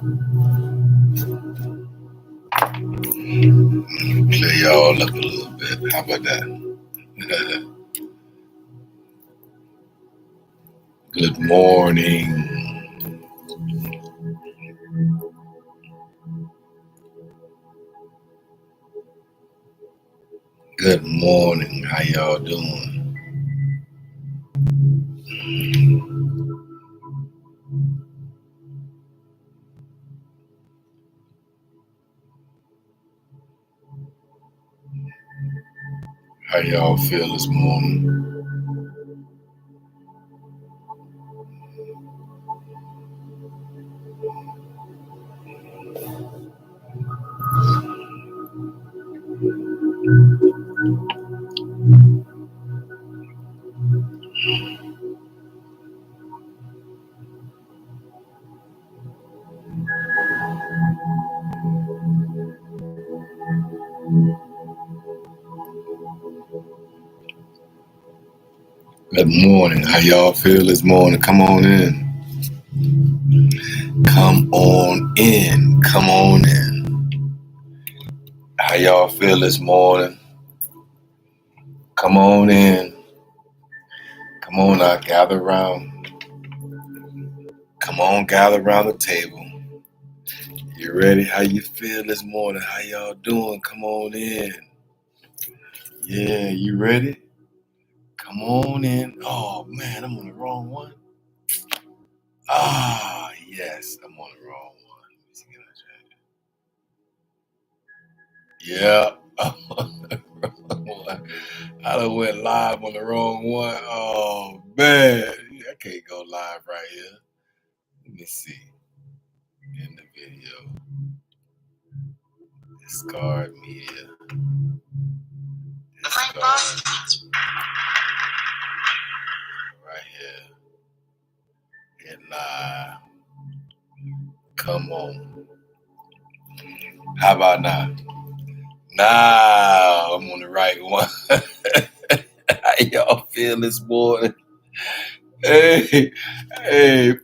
Clear y'all up a little bit. How about that? Good morning. Good morning. How y'all doing? How y'all feel this morning? Good morning. How y'all feel this morning? Come on in. Come on in. Come on in. How y'all feel this morning? Come on in. Come on now, gather around. Come on, gather around the table. You ready? How you feel this morning? How y'all doing? Come on in. Yeah, you ready? Come on in. Oh man, I'm on the wrong one. Ah, yes, I'm on the wrong one. Let me see, can I change it? Yeah, I'm on the wrong one. I done went live on the wrong one. Oh man, I can't go live right here. Let me see. In the video. Discard media. Discard. Right here. Hit live. Come on. How about now? Now I'm on the right one. How y'all feel this morning? Hey,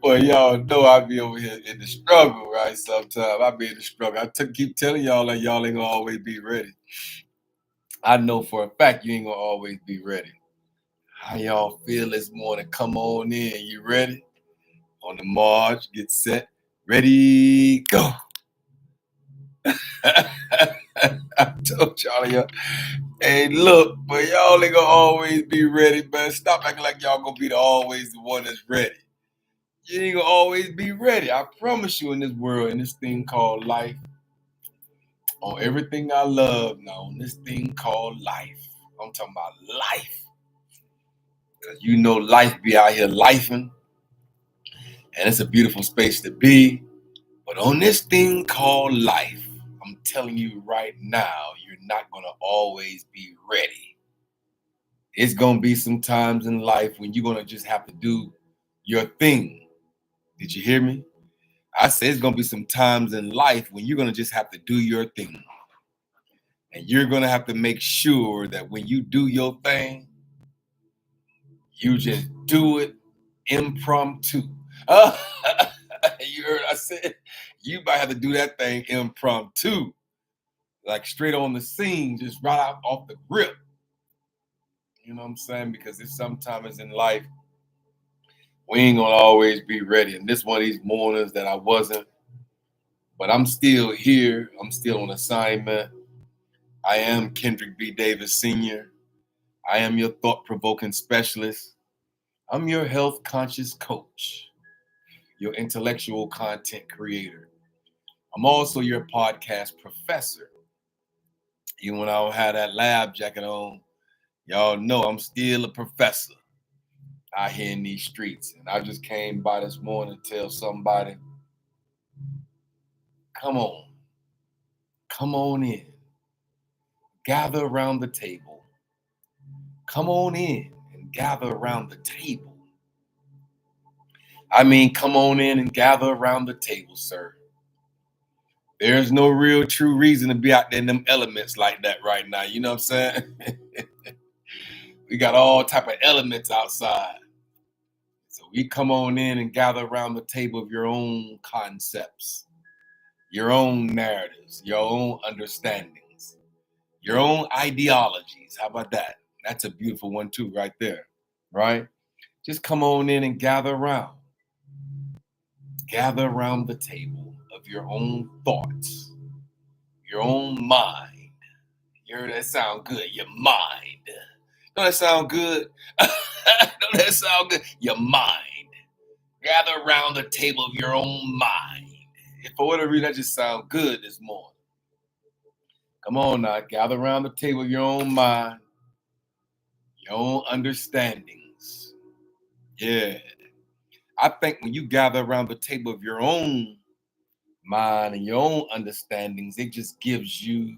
boy, y'all know I be over here in the struggle, right? Sometimes I be in the struggle. Keep telling y'all that y'all ain't gonna always be ready. I know for a fact you ain't gonna always be ready. How y'all feel this morning? Come on in. You ready? On the march, get set, ready, go. I told y'all, hey, look, but y'all ain't gonna always be ready, man. Stop acting like y'all gonna be always the one that's ready. You ain't gonna always be ready. I promise you, in this world, in this thing called life, on everything I love now, on this thing called life. I'm talking about life. Because you know life be out here lifing, and it's a beautiful space to be. But on this thing called life, I'm telling you right now, you're not gonna always be ready. It's gonna be some times in life when you're gonna just have to do your thing. Did you hear me? I said it's gonna be some times in life when you're gonna just have to do your thing. And you're gonna have to make sure that when you do your thing, you just do it impromptu. You heard I said you might have to do that thing impromptu. Like straight on the scene, just right out off the grip. You know what I'm saying? Because there's sometimes in life we ain't gonna always be ready. And this one of these mornings that I wasn't, but I'm still here. I'm still on assignment. I am Kendrick B. Davis Sr. I am your thought-provoking specialist. I'm your health conscious coach, your intellectual content creator. I'm also your podcast professor. Even when I don't have that lab jacket on, y'all know I'm still a professor out here in these streets. And I just came by this morning to tell somebody, come on in. Gather around the table. Come on in and gather around the table. I mean, come on in and gather around the table, sir. There's no real true reason to be out there in them elements like that right now. You know what I'm saying? We got all type of elements outside. So we come on in and gather around the table of your own concepts. your own narratives, your own understandings, your own ideologies. How about that? That's a beautiful one too, right there, right? Just come on in and gather around. Gather around the table of your own thoughts, your own mind. You heard that sound good? Your mind. Don't that sound good? Don't that sound good? Your mind. Gather around the table of your own mind. If for whatever reason that just sounds good this morning. Come on now, gather around the table of your own mind, your own understandings. Yeah. I think when you gather around the table of your own mind and your own understandings, it gives you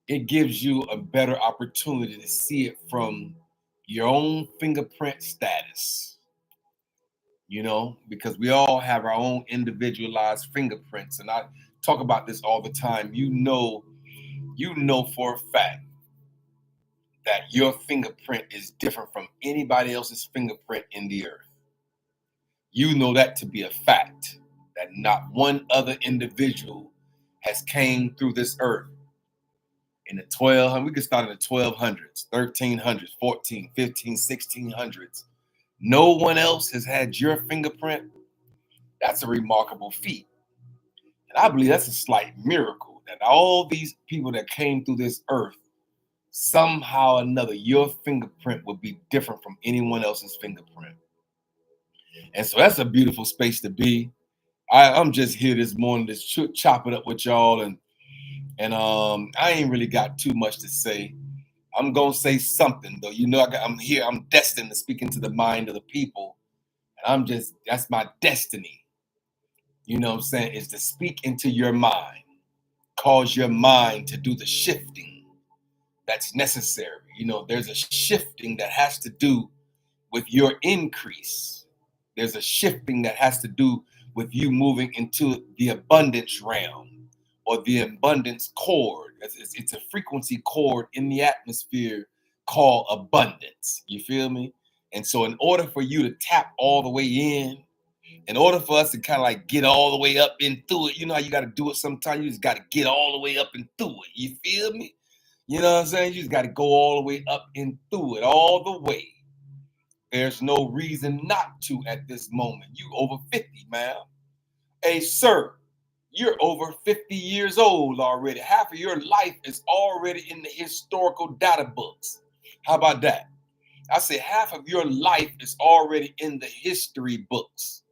a better opportunity to see it from your own fingerprint status, because we all have our own individualized fingerprints. And I talk about this all the time. You know for a fact that your fingerprint is different from anybody else's fingerprint in the earth. You know that to be a fact, that not one other individual has came through this earth in the 1200s. We could start in the 1200s, 1300s, 14, 15, 1600s. No one else has had your fingerprint. That's a remarkable feat. And I believe that's a slight miracle that all these people that came through this earth, somehow or another, your fingerprint would be different from anyone else's fingerprint. And so that's a beautiful space to be. I'm just here this morning to chop it up with y'all, and I ain't really got too much to say. I'm gonna say something though. I'm here. I'm destined to speak into the mind of the people, and that's my destiny. You know what I'm saying? Is to speak into your mind, cause your mind to do the shifting that's necessary. There's a shifting that has to do with your increase. There's a shifting that has to do with you moving into the abundance realm or the abundance chord. It's a frequency chord in the atmosphere called abundance. You feel me? And so in order for you to tap all the way in order for us to kind of like get all the way up and through it, you know how you got to do it sometimes? You just got to get all the way up and through it. You feel me? You know what I'm saying? You just got to go all the way up and through it, all the way. There's no reason not to at this moment. You over 50, man. Hey, sir, you're over 50 years old already. Half of your life is already in the historical data books. How about that? I say half of your life is already in the history books.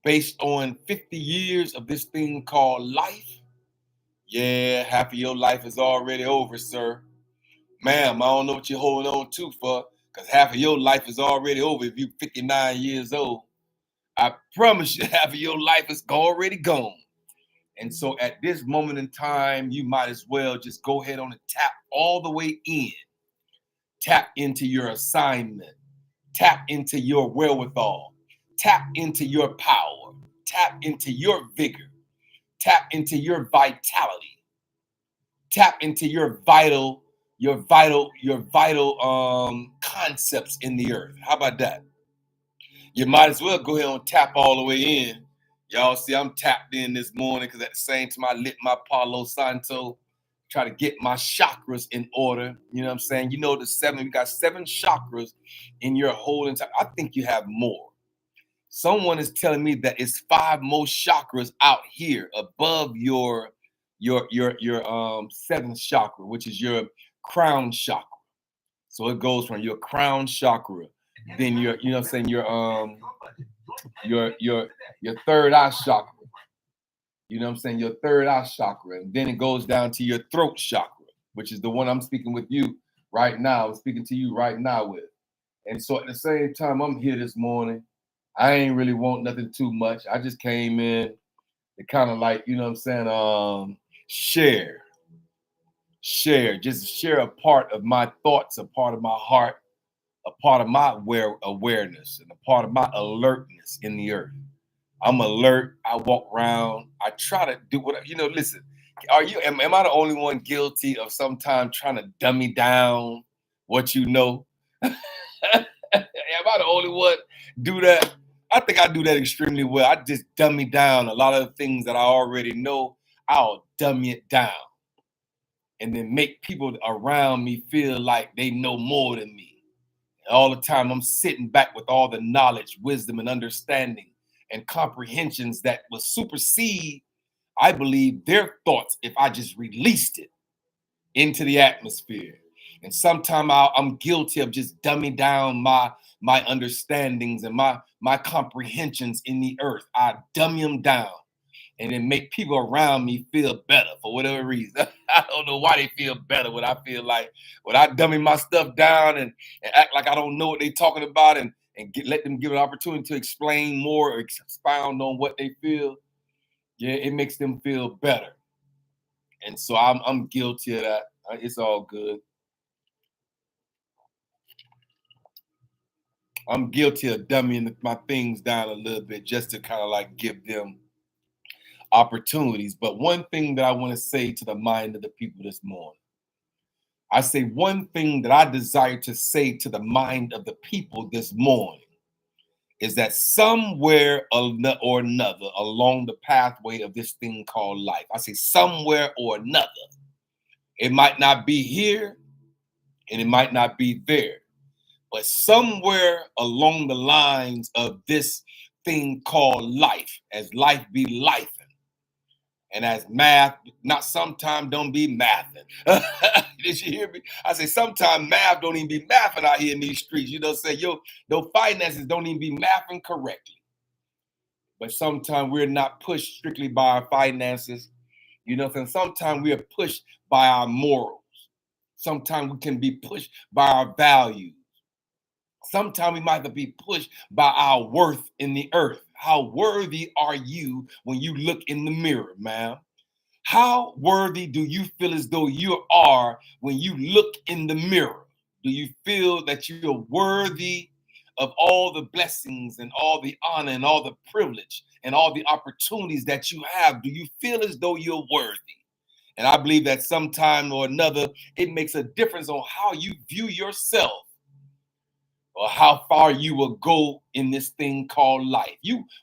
Based on 50 years of this thing called life, yeah, half of your life is already over, sir. Ma'am, I don't know what you're holding on to for, because half of your life is already over if you're 59 years old. I promise you, half of your life is already gone. And so at this moment in time, you might as well just go ahead on and tap all the way in. Tap into your assignment. Tap into your wherewithal. Tap into your power. Tap into your vigor. Tap into your vitality. Tap into your vital concepts in the earth. How about that? You might as well go ahead and tap all the way in. Y'all see, I'm tapped in this morning because at the same time I lit my Palo Santo, try to get my chakras in order. You know what I'm saying? You got 7 chakras in your whole entire. I think you have more. Someone is telling me that it's 5 more chakras out here above your 7th chakra, which is your crown chakra. So it goes from your crown chakra, then your, you know what I'm saying, your third eye chakra. You know what I'm saying? Your third eye chakra. And then it goes down to your throat chakra, which is the one I'm speaking with you right now. I'm speaking to you right now with. And so at the same time, I'm here this morning. I ain't really want nothing too much. I just came in to kind of like, you know what I'm saying, just share a part of my thoughts, a part of my heart, a part of my awareness, and a part of my alertness in the earth. I'm alert. I walk around. I try to do what, listen, am I the only one guilty of sometimes trying to dummy down what you know? Am I the only one do that? I think I do that extremely well. I just dummy down a lot of the things that I already know I'll dummy it down and then make people around me feel like they know more than me. All the time I'm sitting back with all the knowledge, wisdom, and understanding and comprehensions that will supersede, I believe, their thoughts if I just released it into the atmosphere. And sometimes I'm guilty of just dumbing down my understandings and my comprehensions in the earth. I dummy them down and then make people around me feel better for whatever reason. I don't know why they feel better when I feel like when I dummy my stuff down and act like I don't know what they're talking about and let them give an opportunity to explain more or expound on what they feel. Yeah, it makes them feel better. And so I'm guilty of that. It's all good. I'm guilty of dumbing my things down a little bit just to kind of like give them opportunities. But one thing that I want to say to the mind of the people this morning, I say one thing that I desire to say to the mind of the people this morning is that somewhere or another along the pathway of this thing called life, I say somewhere or another, it might not be here and it might not be there, but somewhere along the lines of this thing called life, as life be life, and as math, not sometime don't be mathing. Did you hear me? I say sometimes math don't even be mathing out here in these streets. You know, say your finances don't even be mathing correctly. But sometimes we're not pushed strictly by our finances. You know, and sometimes we are pushed by our morals. Sometimes we can be pushed by our values. Sometimes we might have to be pushed by our worth in the earth. How worthy are you when you look in the mirror, ma'am? How worthy do you feel as though you are when you look in the mirror? Do you feel that you're worthy of all the blessings and all the honor and all the privilege and all the opportunities that you have? Do you feel as though you're worthy? And I believe that sometime or another, it makes a difference on how you view yourself or how far you will go in this thing called life.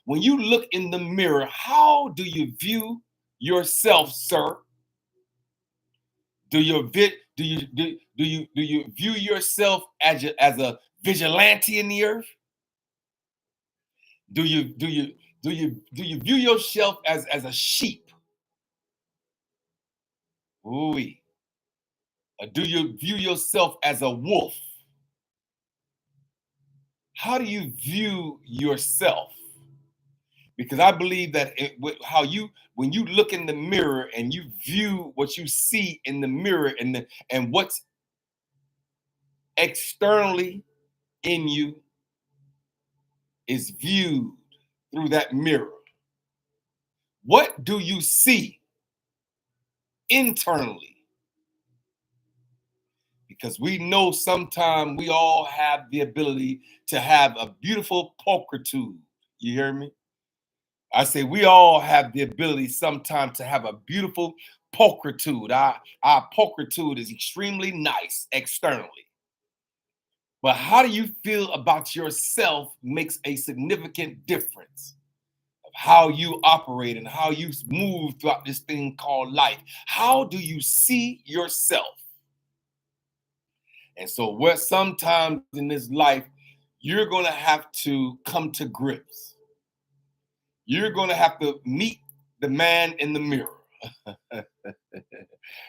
When you look in the mirror, how do you view yourself, sir? Do you view yourself as a vigilante in the earth? Do you view yourself as a sheep? Ooh. Or do you view yourself as a wolf? How do you view yourself? Because I believe that when you look in the mirror and you view what you see in the mirror and what's externally in you is viewed through that mirror. What do you see internally? Because we know sometimes we all have the ability to have a beautiful pulchritude. You hear me? I say we all have the ability sometimes to have a beautiful pulchritude. Our pulchritude is extremely nice externally. But how do you feel about yourself makes a significant difference of how you operate and how you move throughout this thing called life. How do you see yourself? And so what sometimes in this life, you're going to have to come to grips. You're going to have to meet the man in the mirror.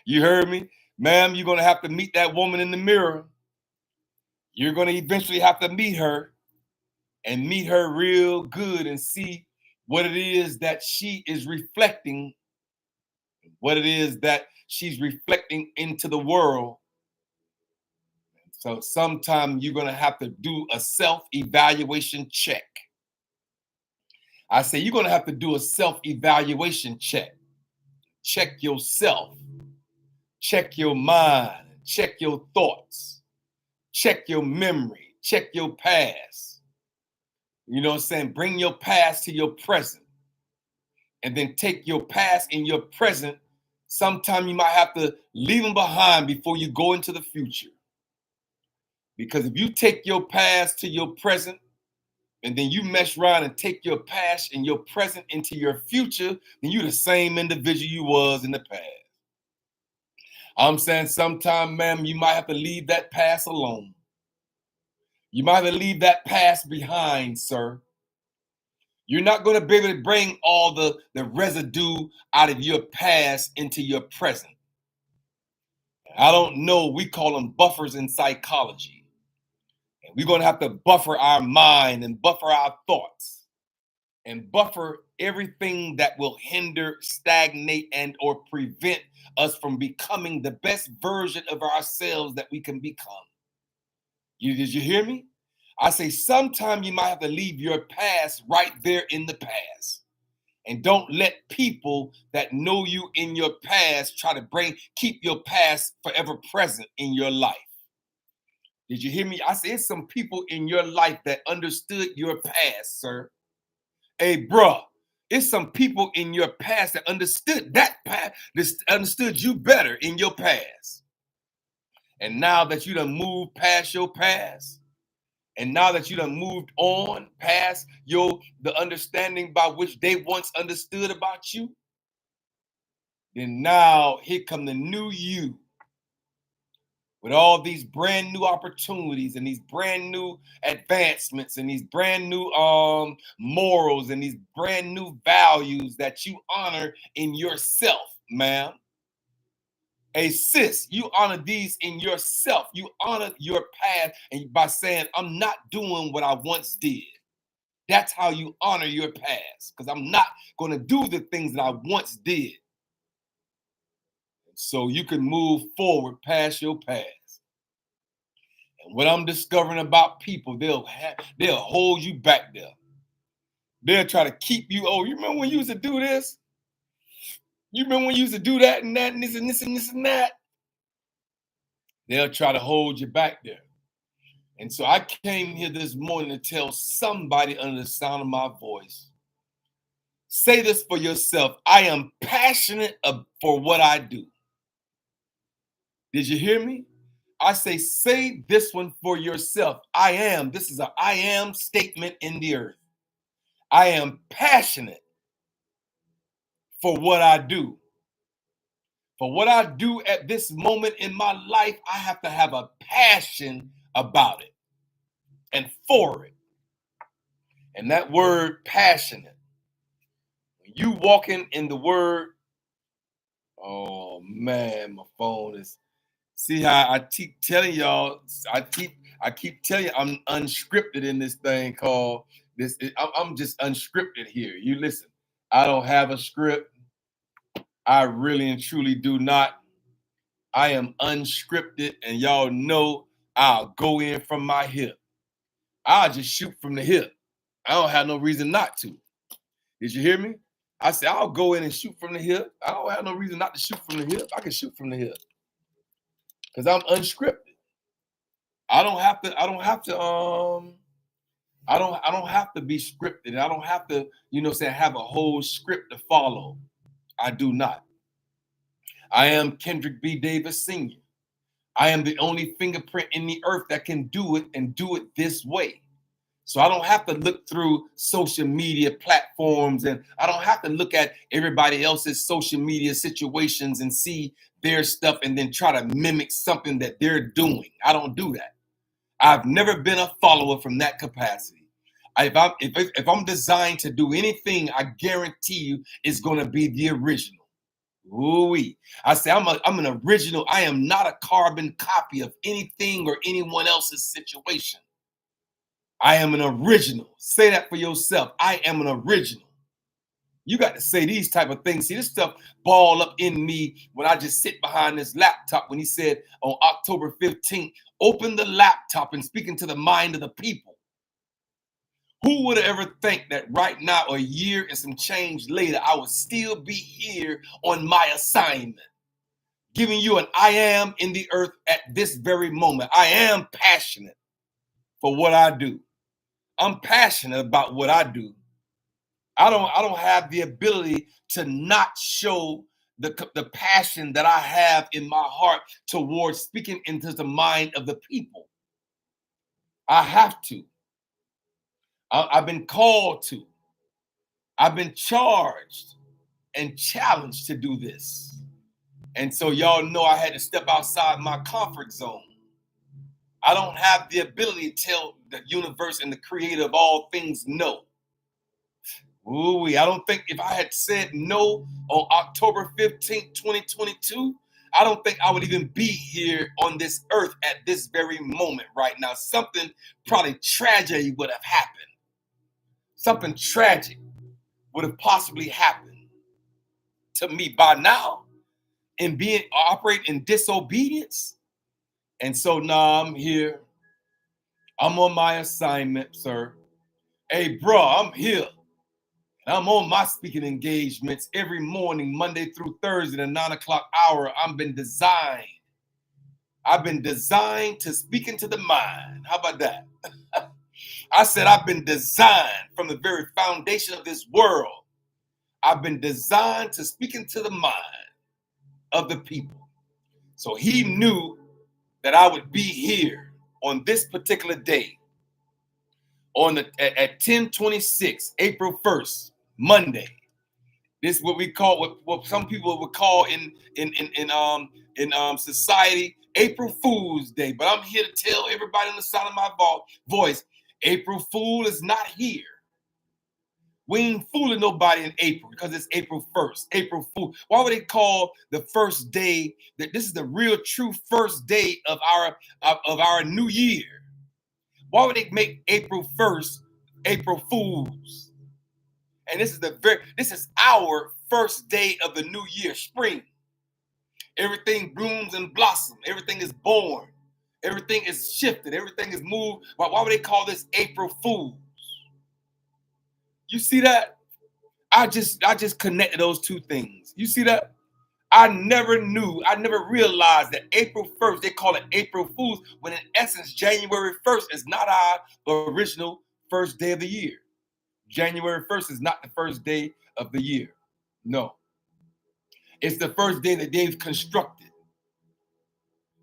You heard me? Ma'am, you're going to have to meet that woman in the mirror. You're going to eventually have to meet her and meet her real good and see what it is that she is reflecting, what it is that she's reflecting into the world. So sometimes you're going to have to do a self-evaluation check. I say you're going to have to do a self-evaluation check. Check yourself. Check your mind. Check your thoughts. Check your memory. Check your past. You know what I'm saying? Bring your past to your present. And then take your past and your present. Sometime you might have to leave them behind before you go into the future. Because if you take your past to your present, and then you mess around and take your past and your present into your future, then you're the same individual you was in the past. I'm saying sometime, ma'am, you might have to leave that past alone. You might have to leave that past behind, sir. You're not going to be able to bring all the residue out of your past into your present. I don't know. We call them buffers in psychology. And we're going to have to buffer our mind and buffer our thoughts and buffer everything that will hinder, stagnate, and or prevent us from becoming the best version of ourselves that we can become. Did you hear me? I say sometime you might have to leave your past right there in the past. And don't let people that know you in your past try to keep your past forever present in your life. Did you hear me? I say it's some people in your life that understood your past, sir. Hey, bruh, it's some people in your past that understood that past, understood you better in your past. And now that you done moved past your past, and now that you done moved on past the understanding by which they once understood about you, then now here come the new you with all these brand new opportunities and these brand new advancements and these brand new morals and these brand new values that you honor in yourself, ma'am. Hey, sis, you honor these in yourself. You honor your past and by saying, I'm not doing what I once did. That's how you honor your past, because I'm not going to do the things that I once did. So you can move forward past your past. And what I'm discovering about people, they'll hold you back there. They'll try to keep you. Oh, you remember when you used to do this? You remember when you used to do that and that and this and this and this and that? They'll try to hold you back there. And so I came here this morning to tell somebody under the sound of my voice, say this for yourself. I am passionate for what I do. Did you hear me? I say this one for yourself. I am. This is a I am statement in the earth. I am passionate for what I do. For what I do at this moment in my life, I have to have a passion about it and for it. And that word passionate, when you walking in the word, oh man, my phone is, see how I keep telling y'all, I keep telling you I'm unscripted in this thing called this. I'm just unscripted here. You listen, I don't have a script. I really and truly do not. I am unscripted, and y'all know I'll go in from my hip. I'll just shoot from the hip. I don't have no reason not to. Did you hear me? I said I'll go in and shoot from the hip. I don't have no reason not to shoot from the hip. I can shoot from the hip because I'm unscripted. I don't have to be scripted. I don't have to, have a whole script to follow. I do not. I am Kendrick B. Davis Sr. I am the only fingerprint in the earth that can do it and do it this way. So I don't have to look through social media platforms, and I don't have to look at everybody else's social media situations and see their stuff and then try to mimic something that they're doing. I don't do that. I've never been a follower from that capacity. If I'm designed to do anything, I guarantee you it's going to be the original. Ooh-wee. I say I'm an original. I am not a carbon copy of anything or anyone else's situation. I am an original. Say that for yourself. I am an original. You got to say these type of things. See, this stuff ball up in me when I just sit behind this laptop. When he said on October 15th, open the laptop and speak into the mind of the people. Who would ever think that right now, a year and some change later, I would still be here on my assignment, giving you an I am in the earth at this very moment. I am passionate for what I do. I'm passionate about what I do. I don't have the ability to not show the passion that I have in my heart towards speaking into the mind of the people. I have to. I've been called to. I've been charged and challenged to do this. And so y'all know I had to step outside my comfort zone. I don't have the ability to tell the universe and the creator of all things no. Ooh, I don't think if I had said no on October 15th, 2022, I don't think I would even be here on this earth at this very moment right now. Something probably tragedy would have happened. Something tragic would have possibly happened to me by now and operate in disobedience. And so now I'm here. I'm on my assignment, sir. Hey, bro, I'm here. And I'm on my speaking engagements every morning, Monday through Thursday, the 9 o'clock hour. I've been designed to speak into the mind. How about that? I said I've been designed from the very foundation of this world. I've been designed to speak into the mind of the people. So he knew that I would be here on this particular day at 10:26, April 1st, Monday. This is what we call what some people would call in society April Fool's Day. But I'm here to tell everybody on the sound of my voice, April Fool is not here. We ain't fooling nobody in April because it's April 1st. April Fool. Why would they call the first day that this is the real true first day of our new year? Why would they make April 1st April Fools? And this is our first day of the new year, spring. Everything blooms and blossoms. Everything is born. Everything is shifted. Everything is moved. Why would they call this April Fools? You see that? I just connected those two things. You see that? I never realized that April 1st, they call it April Fools, when in essence, January 1st is not our original first day of the year. January 1st is not the first day of the year. No. It's the first day that they've constructed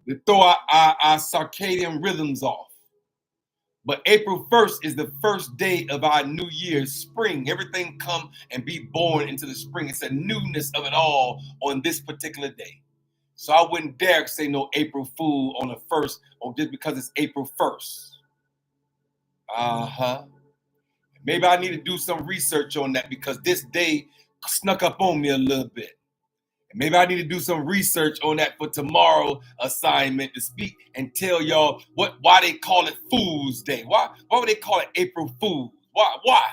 to throw our circadian rhythms off. But April 1st is the first day of our new year, spring. Everything come and be born into the spring. It's a newness of it all on this particular day. So I wouldn't dare say no April Fool on the 1st or just because it's April 1st. Uh-huh. Maybe I need to do some research on that because this day snuck up on me a little bit. Maybe I need to do some research on that for tomorrow assignment to speak and tell y'all why they call it Fool's Day. Why would they call it April Fools? Why?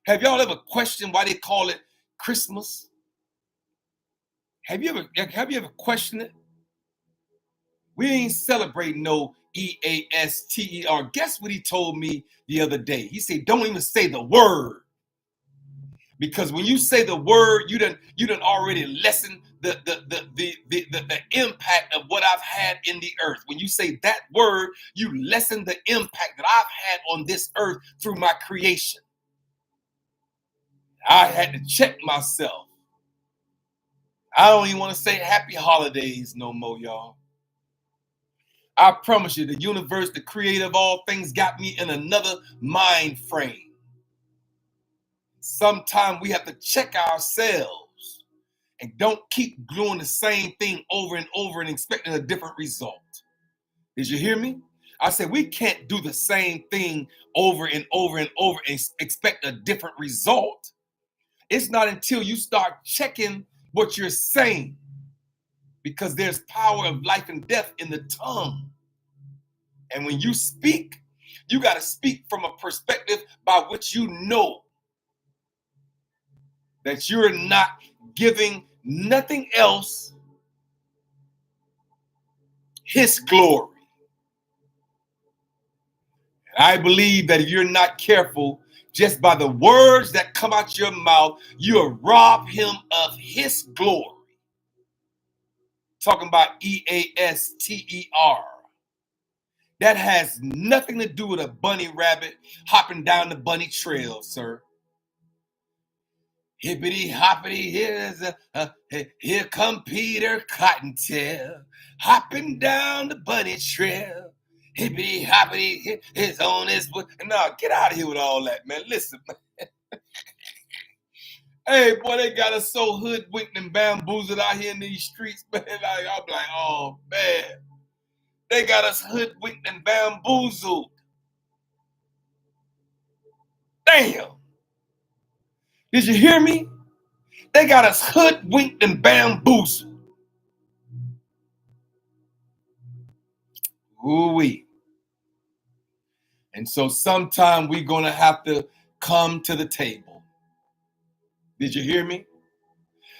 Have y'all ever questioned why they call it Christmas? Have you ever questioned it? We ain't celebrating no EASTER. Guess what he told me the other day? He said, don't even say the word. Because when you say the word, you done already lessen the impact of what I've had in the earth. When you say that word, you lessen the impact that I've had on this earth through my creation. I had to check myself. I don't even want to say happy holidays no more, y'all. I promise you, the universe, the creator of all things, got me in another mind frame. Sometimes we have to check ourselves and don't keep doing the same thing over and over and expecting a different result. Did you hear me? I said we can't do the same thing over and over and over and expect a different result. It's not until you start checking what you're saying, because there's power of life and death in the tongue. And when you speak, you got to speak from a perspective by which you know that you're not giving nothing else his glory. And I believe that if you're not careful, just by the words that come out your mouth, you'll rob him of his glory. Talking about EASTER. That has nothing to do with a bunny rabbit hopping down the bunny trail, sir. Hippity hoppity, here come Peter Cottontail, hopping down the bunny trail. hippity hoppity, it's on this. No, get out of here with all that, man. Listen, man. Hey, boy, they got us so hoodwinked and bamboozled out here in these streets, man. I'm like, oh, man. They got us hoodwinked and bamboozled. Damn. Did you hear me? They got us hoodwinked and bamboozled. Ooh-wee. And so sometime we're going to have to come to the table. Did you hear me?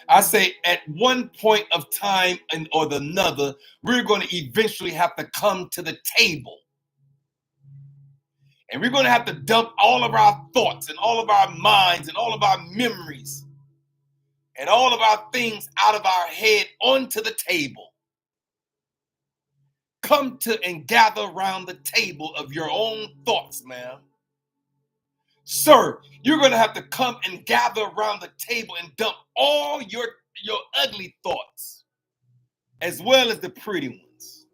I say at one point of time or another, we're going to eventually have to come to the table. And we're going to have to dump all of our thoughts and all of our minds and all of our memories and all of our things out of our head onto the table. Come to and gather around the table of your own thoughts, ma'am. Sir, you're going to have to come and gather around the table and dump all your ugly thoughts as well as the pretty ones.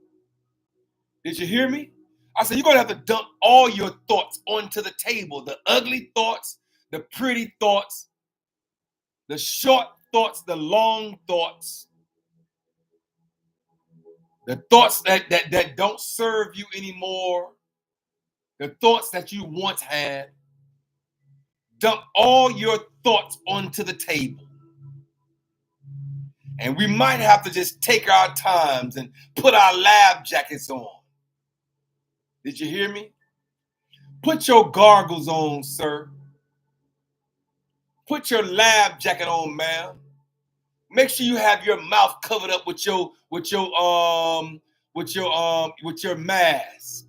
Did you hear me? I said, you're going to have to dump all your thoughts onto the table. The ugly thoughts, the pretty thoughts, the short thoughts, the long thoughts, the thoughts that don't serve you anymore, the thoughts that you once had. Dump all your thoughts onto the table. And we might have to just take our times and put our lab jackets on. Did you hear me? Put your goggles on, sir. Put your lab jacket on, ma'am. Make sure you have your mouth covered up with your mask.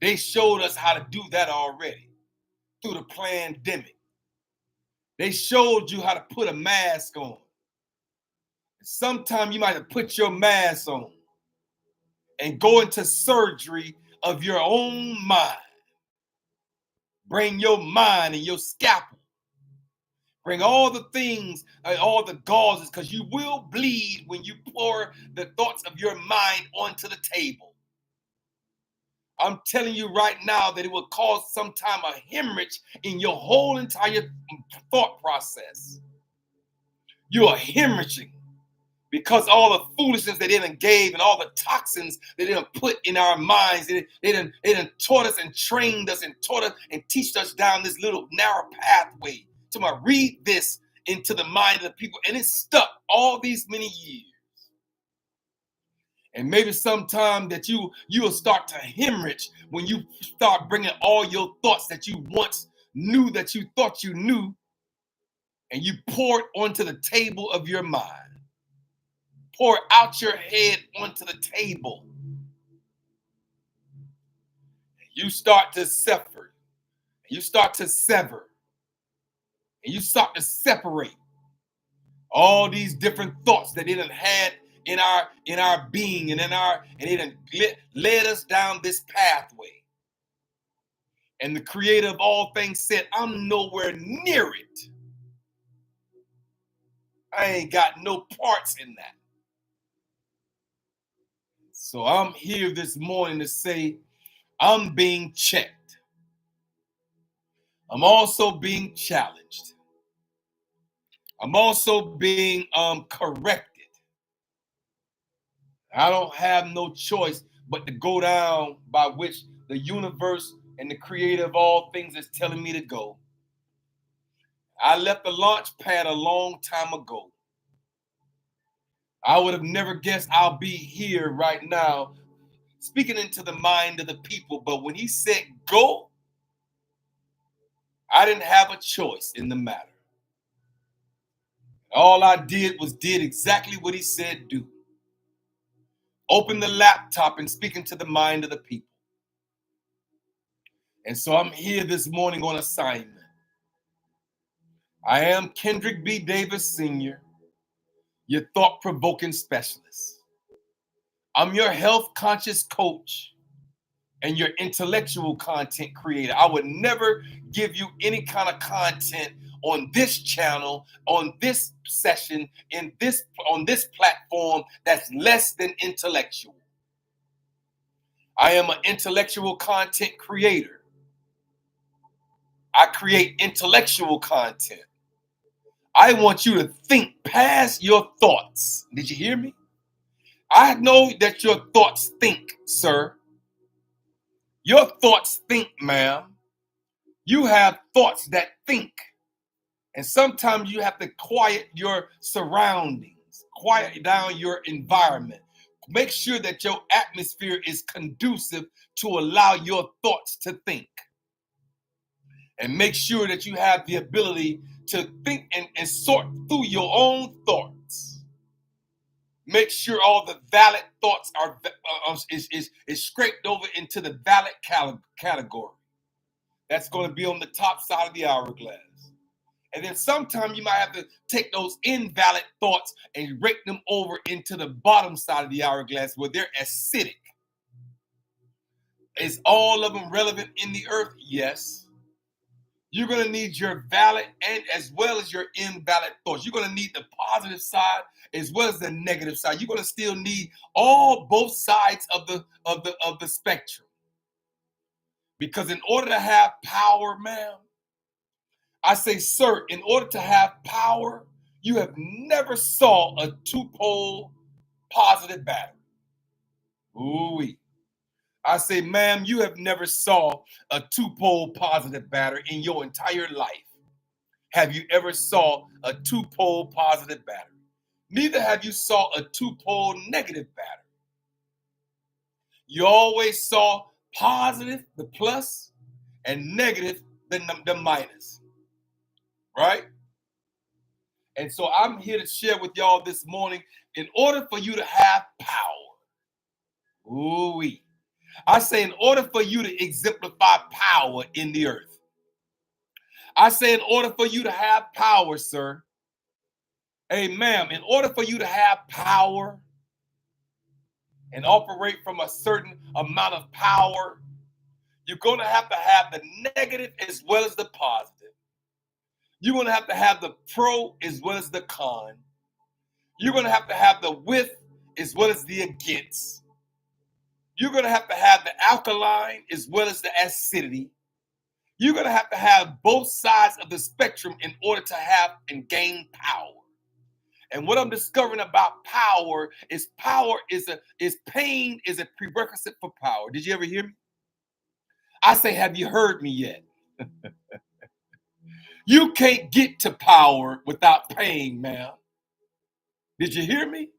They showed us how to do that already through the pandemic. They showed you how to put a mask on. Sometime you might have put your mask on and go into surgery of your own mind. Bring your mind and your scalpel. Bring all the things, all the gauzes, because you will bleed when you pour the thoughts of your mind onto the table. I'm telling you right now that it will cause sometime a hemorrhage in your whole entire thought process. You are hemorrhaging because all the foolishness they done gave and all the toxins they done put in our minds, they done taught us and trained us and taught us and teached us down this little narrow pathway to read this into the mind of the people, and it's stuck all these many years. And maybe sometime that you will start to hemorrhage when you start bringing all your thoughts that you once knew that you thought you knew, and you pour it onto the table of your mind. Pour out your head onto the table. You start to suffer. You start to sever. And you start to separate all these different thoughts that it done had in our being and it done led us down this pathway. And the creator of all things said, I'm nowhere near it. I ain't got no parts in that. So I'm here this morning to say I'm being checked. I'm also being challenged. I'm also being corrected. I don't have no choice but to go down by which the universe and the creator of all things is telling me to go. I left the launch pad a long time ago. I would have never guessed I'll be here right now speaking into the mind of the people. But when he said go, I didn't have a choice in the matter. All I did was did exactly what he said do. Open the laptop and speak into the mind of the people. And so I'm here this morning on assignment. I am Kendrick B. Davis Sr., your thought-provoking specialist. I'm your health conscious coach and your intellectual content creator. I would never give you any kind of content on this channel, on this session, on this platform that's less than intellectual. I am an intellectual content creator. I create intellectual content. I want you to think past your thoughts. Did you hear me? I know that your thoughts think, sir. Your thoughts think, ma'am. You have thoughts that think. And sometimes you have to quiet your surroundings, quiet down your environment. Make sure that your atmosphere is conducive to allow your thoughts to think. And make sure that you have the ability to think and sort through your own thoughts. Make sure all the valid thoughts are is scraped over into the valid category. That's going to be on the top side of the hourglass. And then sometimes you might have to take those invalid thoughts and rake them over into the bottom side of the hourglass where they're acidic. Is all of them relevant in the earth? Yes. You're going to need your valid and as well as your invalid thoughts. You're going to need the positive side as well as the negative side. You're going to still need both sides of the spectrum. Because in order to have power, ma'am, I say, sir, in order to have power, you have never saw a two-pole positive battery. Ooh-wee. I say, ma'am, you have never saw a two-pole positive battery in your entire life. Have you ever saw a two-pole positive battery? Neither have you saw a two-pole negative battery. You always saw positive, the plus, and negative, the minus. Right? And so I'm here to share with y'all this morning, in order for you to have power, ooh-wee, I say in order for you to exemplify power in the earth, I say in order for you to have power, sir, hey, ma'am, in order for you to have power and operate from a certain amount of power, you're going to have the negative as well as the positive. You're going to have the pro as well as the con. You're going to have the with as well as the against. You're going to have the alkaline as well as the acidity. You're going to have both sides of the spectrum in order to have and gain power. And what I'm discovering about power is pain is a prerequisite for power. Did you ever hear me? I say, have you heard me yet? You can't get to power without pain, ma'am. Did you hear me?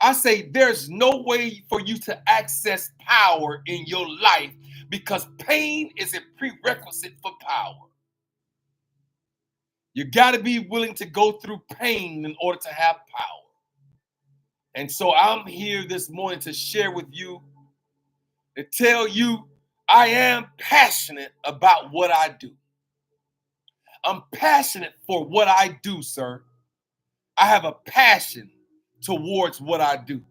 I say there's no way for you to access power in your life because pain is a prerequisite for power. You got to be willing to go through pain in order to have power. And so I'm here this morning to share with you, to tell you I am passionate about what I do. I'm passionate for what I do, sir. I have a passion towards what I do.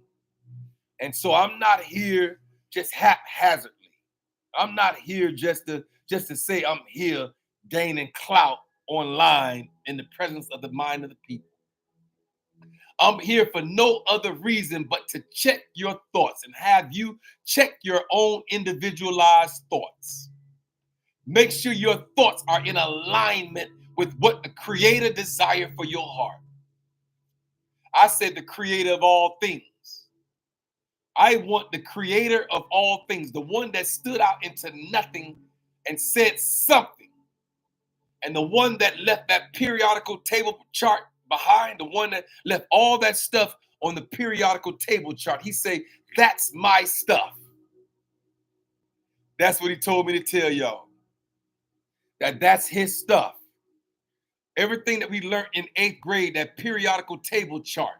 And so I'm not here just haphazardly. I'm not here just to say I'm here gaining clout online in the presence of the mind of the people. I'm here for no other reason but to check your thoughts and have you check your own individualized thoughts. Make sure your thoughts are in alignment with what the Creator desires for your heart. I said the Creator of all things. I want the Creator of all things, the one that stood out into nothing and said something, and the one that left that periodical table chart behind, the one that left all that stuff on the periodical table chart. He said, that's my stuff. That's what he told me to tell y'all. That's his stuff. Everything that we learned in 8th grade, that periodical table chart,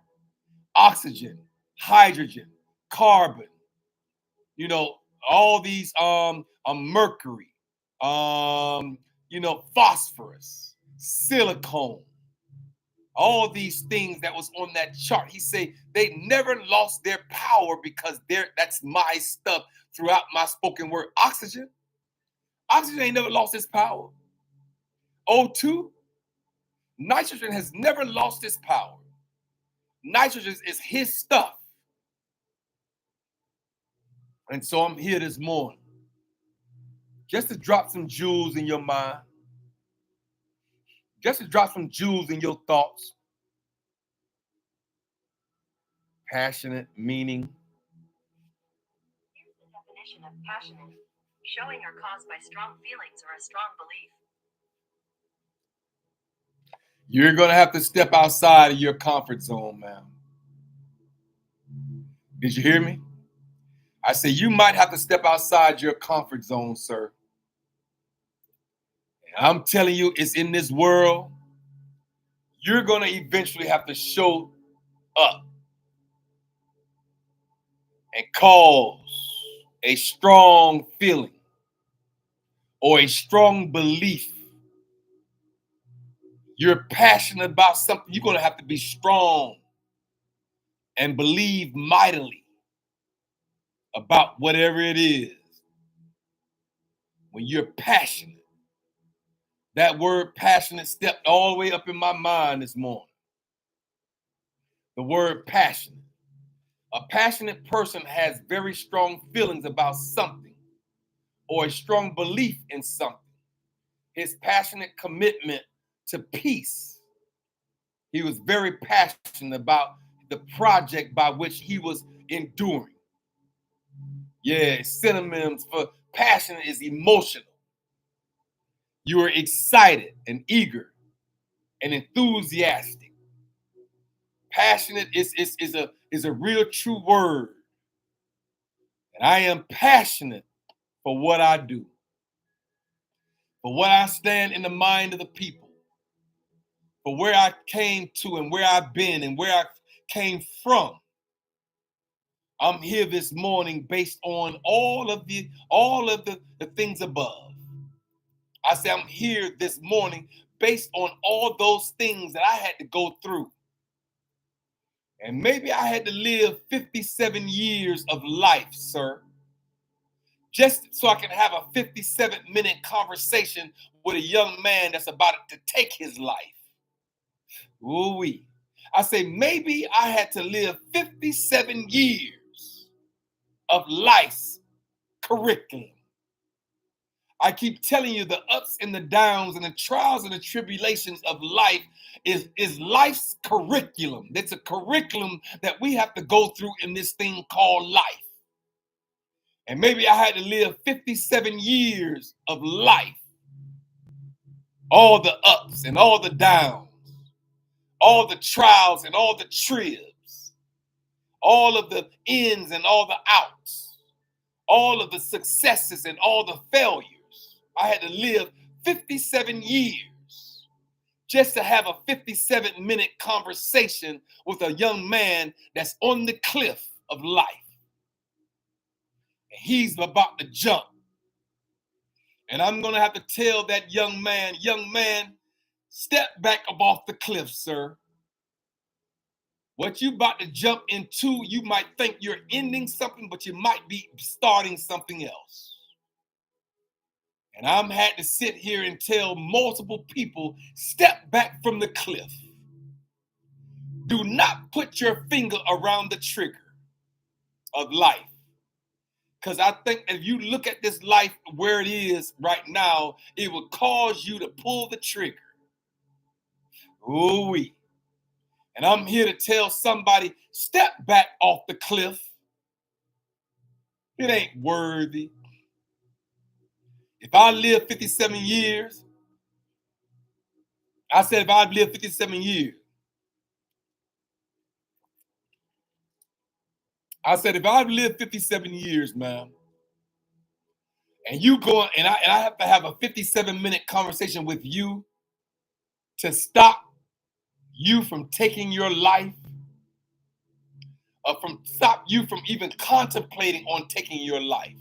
oxygen, hydrogen, carbon, all these mercury, phosphorus, silicone, all these things that was on that chart. He said they never lost their power because that's my stuff throughout my spoken word. Oxygen ain't never lost its power. O2, nitrogen has never lost its power. Nitrogen is his stuff. And so I'm here this morning just to drop some jewels in your mind, just to drop some jewels in your thoughts. Passionate meaning. Here's the definition of passionate: showing or caused by strong feelings or a strong belief. You're going to have to step outside of your comfort zone, ma'am. Did you hear me? I say you might have to step outside your comfort zone, sir. And I'm telling you, it's in this world. You're going to eventually have to show up and cause a strong feeling or a strong belief. You're passionate about something, you're going to have to be strong and believe mightily about whatever it is. When you're passionate, that word passionate stepped all the way up in my mind this morning. The word passionate. A passionate person has very strong feelings about something or a strong belief in something. His passionate commitment to peace. He was very passionate about the project by which he was enduring. Yeah, synonyms for passionate is emotional. You are excited and eager and enthusiastic. Passionate is a real true word. And I am passionate for what I do, for what I stand in the mind of the people, for where I came to and where I've been and where I came from. I'm here this morning based on all of the things above. I say I'm here this morning based on all those things that I had to go through. And maybe I had to live 57 years of life, sir, just so I can have a 57-minute conversation with a young man that's about to take his life. Ooh-wee. I say maybe I had to live 57 years of life's curriculum. I keep telling you the ups and the downs and the trials and the tribulations of life is life's curriculum. It's a curriculum that we have to go through in this thing called life. And maybe I had to live 57 years of life. All the ups and all the downs, all the trials and all the tribs, all of the ins and all the outs, all of the successes and all the failures. I had to live 57 years just to have a 57-minute conversation with a young man that's on the cliff of life. And he's about to jump. And I'm going to have to tell that young man, step back up off the cliff, sir. What you about to jump into, you might think you're ending something, but you might be starting something else. And I'm had to sit here and tell multiple people, step back from the cliff. Do not put your finger around the trigger of life. Because I think if you look at this life where it is right now, it will cause you to pull the trigger. Ooh-wee. And I'm here to tell somebody, step back off the cliff. It ain't worthy. If I live 57 years, I said if I've lived 57 years, I said if I've lived 57 years, ma'am, and you go and I have to have a 57-minute conversation with you to stop you from taking your life, from stop you from even contemplating on taking your life,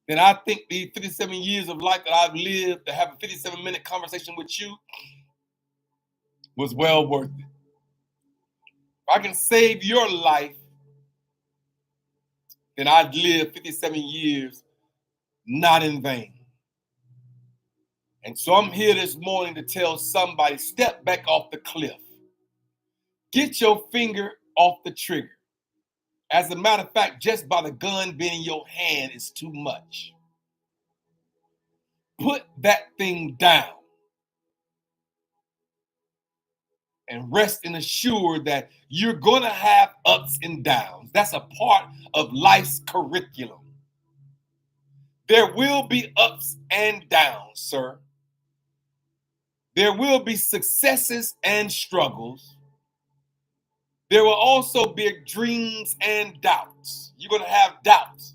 then I think the 57 years of life that I've lived to have a 57-minute conversation with you was well worth it. If I can save your life, then I'd live 57 years not in vain. And so I'm here this morning to tell somebody, step back off the cliff. Get your finger off the trigger. As a matter of fact, just by the gun being in your hand is too much. Put that thing down and rest and assure that you're going to have ups and downs. That's a part of life's curriculum. There will be ups and downs, sir. There will be successes and struggles. There will also be dreams and doubts. You're going to have doubts.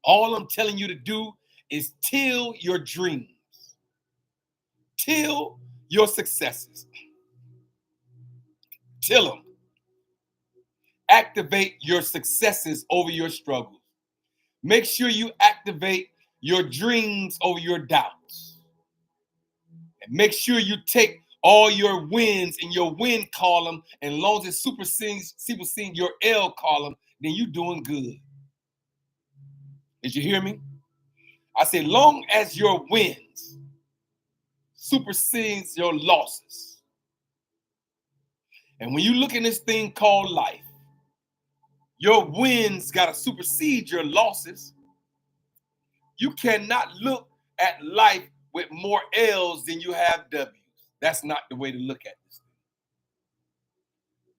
All I'm telling you to do is till your dreams, till your successes, till them. Activate your successes over your struggles. Make sure you activate your dreams over your doubts. And make sure you take all your wins in your win column, and as long as it supersedes your L column, then you're doing good. Did you hear me? I say, long as your wins supersedes your losses. And when you look in this thing called life, your wins got to supersede your losses. You cannot look at life with more L's than you have W's. That's not the way to look at this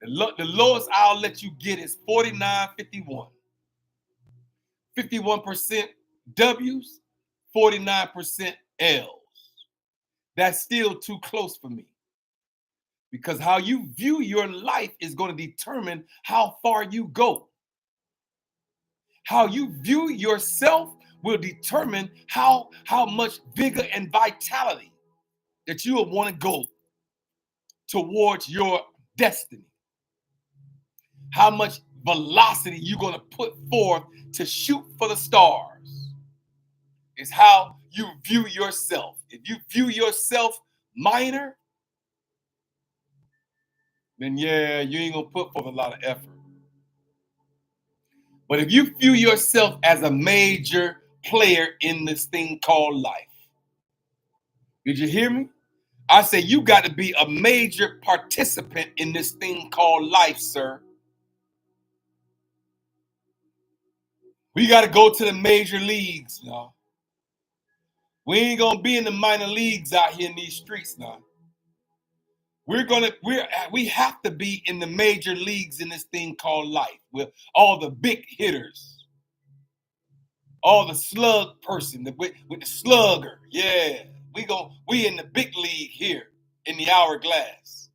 thing. The lowest I'll let you get is 49.51. 51% W's, 49% L's. That's still too close for me. Because how you view your life is going to determine how far you go. How you view yourself will determine how much vigor and vitality that you will want to go towards your destiny. How much velocity you're going to put forth to shoot for the stars is how you view yourself. If you view yourself minor, then yeah, you ain't going to put forth a lot of effort. But if you view yourself as a major player in this thing called life, did you hear me? I say you got to be a major participant in this thing called life, sir. We got to go to the major leagues now. We ain't gonna be in the minor leagues out here in these streets now. We have to be in the major leagues in this thing called life with all the big hitters, all the slug person with the slugger. Yeah, we in the big league here in the Hourglass.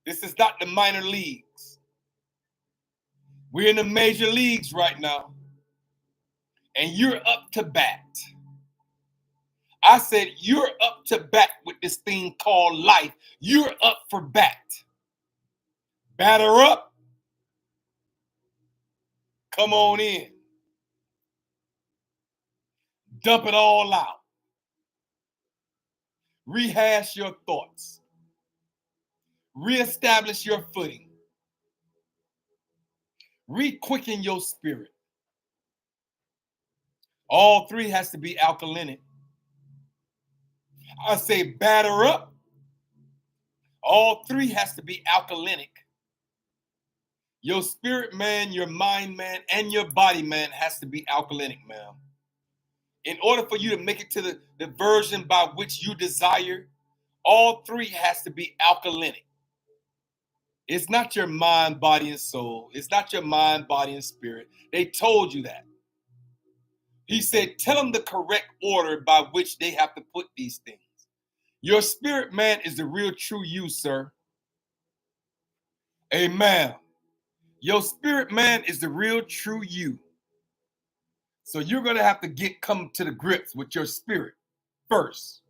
This is not the minor leagues. We're in the major leagues right now, and you're up to bat. I said, you're up to bat with this thing called life. You're up for bat. Batter up. Come on in. Dump it all out. Rehash your thoughts. Reestablish your footing. Re-quicken your spirit. All three has to be alkaline. I say batter up. All three has to be alkalinic. Your spirit man, your mind man, and your body man has to be alkalinic, man. In order for you to make it to the version by which you desire, all three has to be alkalinic. It's not your mind, body, and soul. It's not your mind, body, and spirit. They told you that. He said, tell them the correct order by which they have to put these things. Your spirit man is the real true you, sir. Amen. Your spirit man is the real true you. So you're going to have to come to the grips with your spirit first.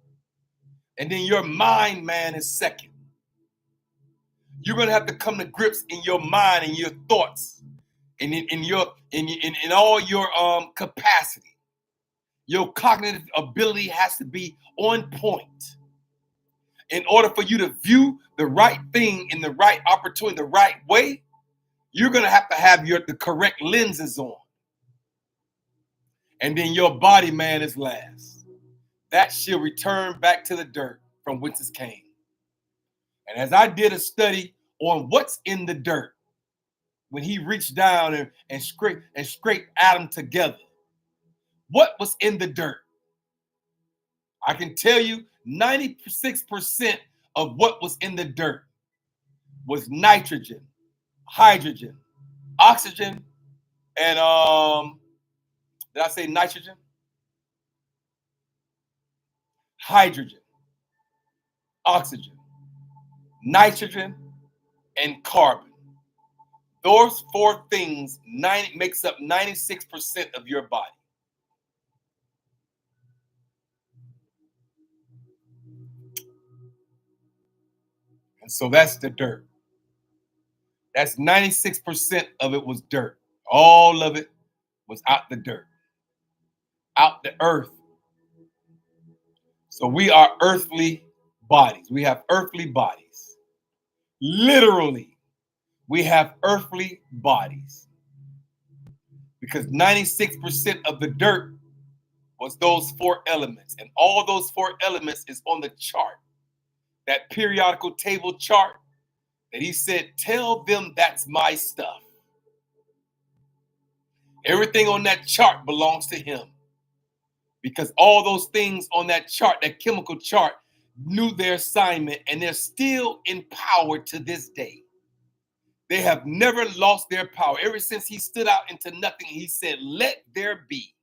And then your mind man is second. You're going to have to come to grips in your mind and your thoughts and in all your capacity. Your cognitive ability has to be on point. In order for you to view the right thing in the right opportunity, the right way, you're going to have the correct lenses on. And then your body man is last. That shall return back to the dirt from whence it came. And as I did a study on what's in the dirt, when he reached down and scraped Adam together, what was in the dirt? I can tell you 96% of what was in the dirt was nitrogen, hydrogen, oxygen, and did I say nitrogen? Hydrogen, oxygen, nitrogen, and carbon. Those four things makes up 96% of your body. And so that's the dirt. That's 96% of it was dirt. All of it was out the dirt, out the earth. So we are earthly bodies. We have earthly bodies. Literally, we have earthly bodies. Because 96% of the dirt was those four elements. And all those four elements is on the chart. That periodical table chart that he said, tell them that's my stuff. Everything on that chart belongs to him. Because all those things on that chart, that chemical chart, knew their assignment, and they're still in power to this day. They have never lost their power. Ever since he stood out into nothing, he said, let there be.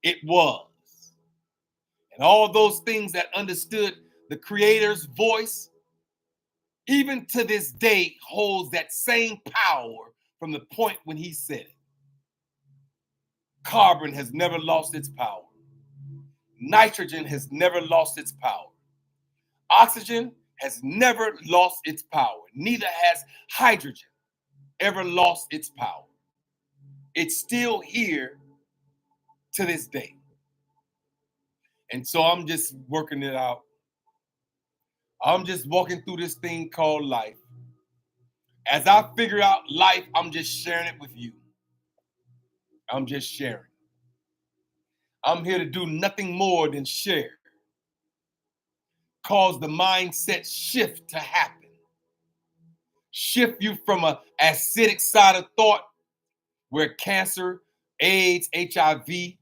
It was. And all those things that understood the Creator's voice, even to this day, holds that same power from the point when he said it. Carbon has never lost its power. Nitrogen has never lost its power. Oxygen has never lost its power. Neither has hydrogen ever lost its power. It's still here to this day. And so I'm just working it out. I'm just walking through this thing called life. As I figure out life, I'm just sharing it with you. I'm just sharing. I'm here to do nothing more than share. Cause the mindset shift to happen. Shift you from an acidic side of thought where cancer, AIDS, HIV,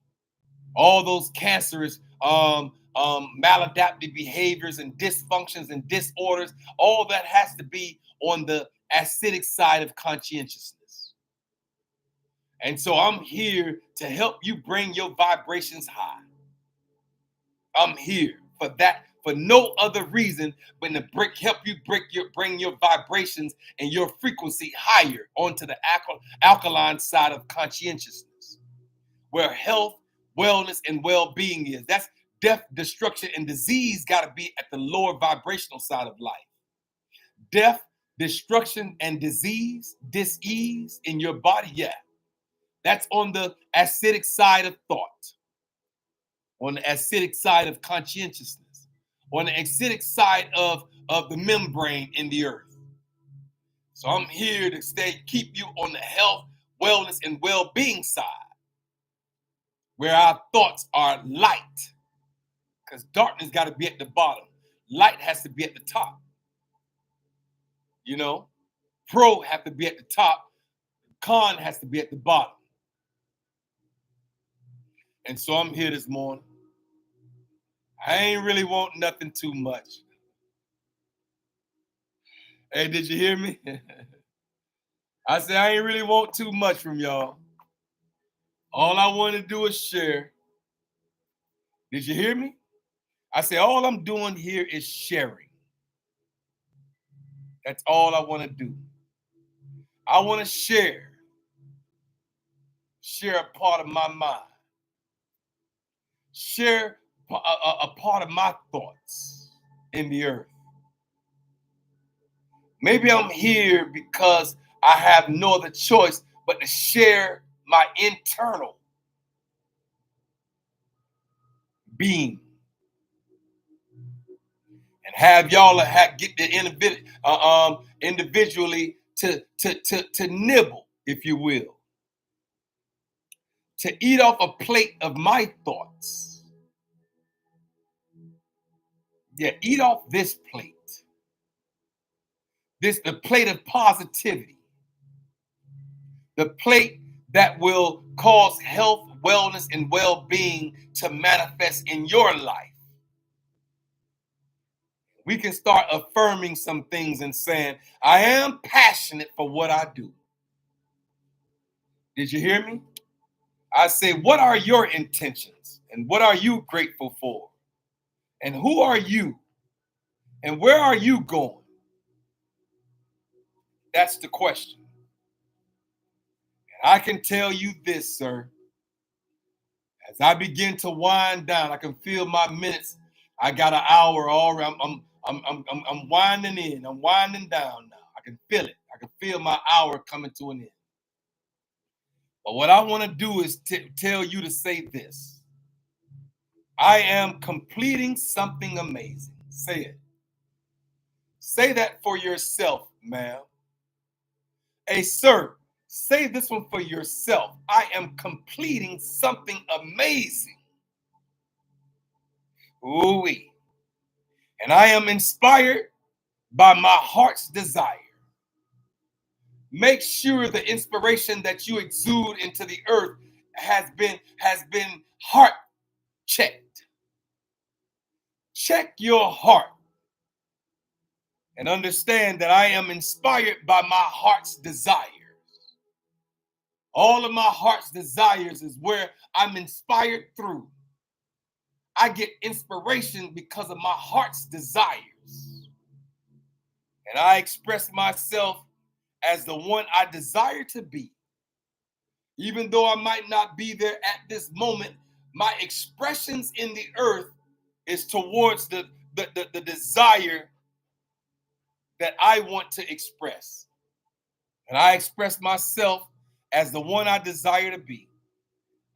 all those cancerous maladaptive behaviors and dysfunctions and disorders, all that has to be on the acidic side of conscientiousness. And so I'm here to help you bring your vibrations high. I'm here for that, for no other reason but to help you bring your vibrations and your frequency higher onto the alkaline side of conscientiousness, where health, wellness, and well-being is. That's death, destruction, and disease got to be at the lower vibrational side of life. Death, destruction, and disease, dis-ease in your body, yeah. That's on the acidic side of thought, on the acidic side of conscientiousness, on the acidic side of the membrane in the earth. So I'm here to keep you on the health, wellness, and well-being side, where our thoughts are light. Because darkness got to be at the bottom. Light has to be at the top. You know, pro have to be at the top. Con has to be at the bottom. And so I'm here this morning. I ain't really want nothing too much. Hey, did you hear me? I said I ain't really want too much from y'all. All I want to do is share. Did you hear me? I said all I'm doing here is sharing. That's all I want to do. I want to share a part of my mind, share a part of my thoughts in the earth. Maybe I'm here because I have no other choice but to share my internal being and have y'all get the individually to nibble, if you will, to eat off a plate of my thoughts. Yeah, eat off this plate. The plate of positivity. The plate that will cause health, wellness, and well-being to manifest in your life. We can start affirming some things and saying, I am passionate for what I do. Did you hear me? I say, what are your intentions? And what are you grateful for? And who are you? And where are you going? That's the question. And I can tell you this, sir. As I begin to wind down, I can feel my minutes. I got an hour already. I'm winding in. I'm winding down now. I can feel it. I can feel my hour coming to an end. But what I want to do is tell you to say this. I am completing something amazing. Say it. Say that for yourself, ma'am. Hey, sir, say this one for yourself. I am completing something amazing. Ooh-wee. And I am inspired by my heart's desire. Make sure the inspiration that you exude into the earth has been heart checked. Check your heart and understand that I am inspired by my heart's desires. All of my heart's desires is where I'm inspired through. I get inspiration because of my heart's desires. And I express myself as the one I desire to be. Even though I might not be there at this moment, my expressions in the earth is towards the desire that I want to express. And I express myself as the one I desire to be.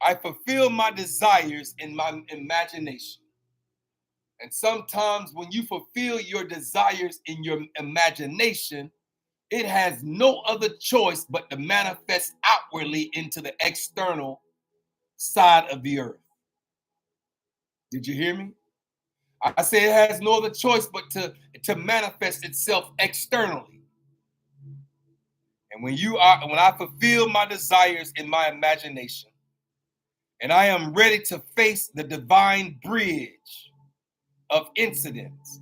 I fulfill my desires in my imagination. And sometimes when you fulfill your desires in your imagination, it has no other choice but to manifest outwardly into the external side of the earth. Did you hear me? I say it has no other choice but to manifest itself externally. And when I fulfill my desires in my imagination, and I am ready to face the divine bridge of incidents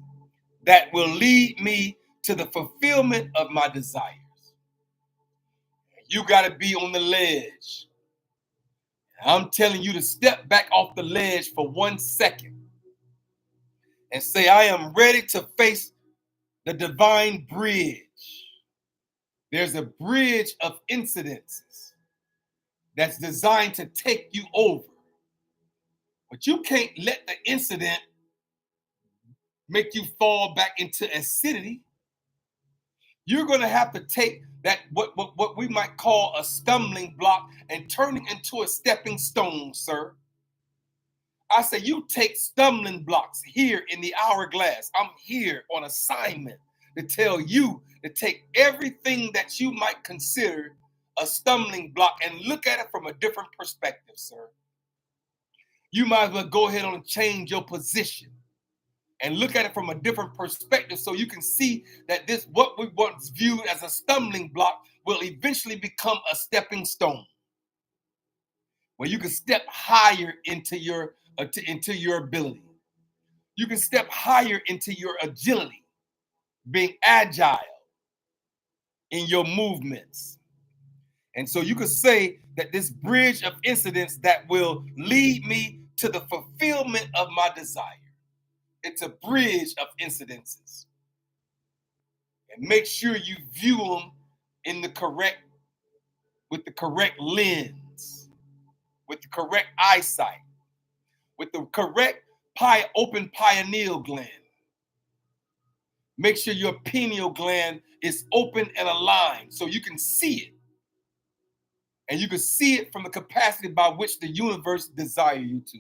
that will lead me to the fulfillment of my desires. You got to be on the ledge. I'm telling you to step back off the ledge for 1 second and say, I am ready to face the divine bridge. There's a bridge of incidences that's designed to take you over. But you can't let the incident make you fall back into acidity. You're going to have to take that what we might call a stumbling block and turn it into a stepping stone, sir. I say you take stumbling blocks here in the hourglass. I'm here on assignment to tell you to take everything that you might consider a stumbling block and look at it from a different perspective, sir. You might as well go ahead and change your position and look at it from a different perspective so you can see that this, what we once viewed as a stumbling block, will eventually become a stepping stone where you can step higher into your ability. You can step higher into your agility, being agile in your movements. And so you could say that this bridge of incidents that will lead me to the fulfillment of my desire. It's a bridge of incidences. And make sure you view them in the correct, with the correct lens, with the correct eyesight, with the correct open pineal gland. Make sure your pineal gland is open and aligned so you can see it. And you can see it from the capacity by which the universe desires you to.